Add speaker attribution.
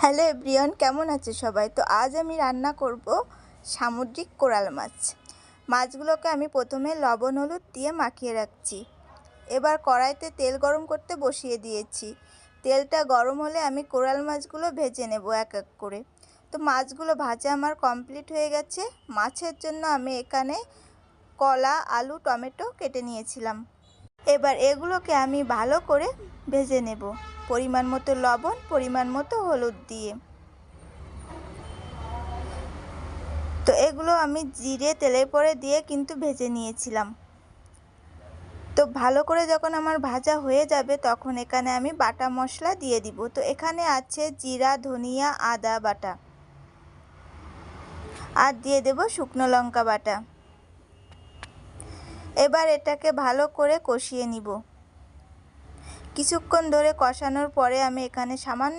Speaker 1: Hello everyone, কেমন আছে সবাই? তো আজ আমি রান্না করব সামুদ্রিক কোরাল মাছ। মাছগুলোকে আমি প্রথমে লবণ হলুদ দিয়ে মাখিয়ে রাখছি। এবার কড়াইতে তেল গরম করতে বসিয়ে দিয়েছি। তেলটা গরম হলে আমি কোরাল মাছগুলো ভেজে নেব এক এক করে। তো মাছগুলো ভাজা আমার কমপ্লিট হয়ে গেছে। মাছের জন্য আমি এখানে কলা, আলু, টমেটো কেটে নিয়েছিলাম। এবার এগুলোকে আমি ভালো করে ভেজে নেব, পরিমাণ মতো লবণ, পরিমাণ মতো হলুদ দিয়ে। তো এগুলো আমি জিরে তেলের পরে দিয়ে কিন্তু ভেজে নিয়েছিলাম। তো ভালো করে যখন আমার ভাজা হয়ে যাবে তখন এখানে আমি বাটা মশলা দিয়ে দিব। তো এখানে আছে জিরা, ধনিয়া, আদা বাটা, আর দিয়ে দেব শুকনো লঙ্কা বাটা। এবার এটাকে ভালো করে কষিয়ে নিব। কিছুক্ষণ ধরে কষানোর পরে আমি এখানে সামান্য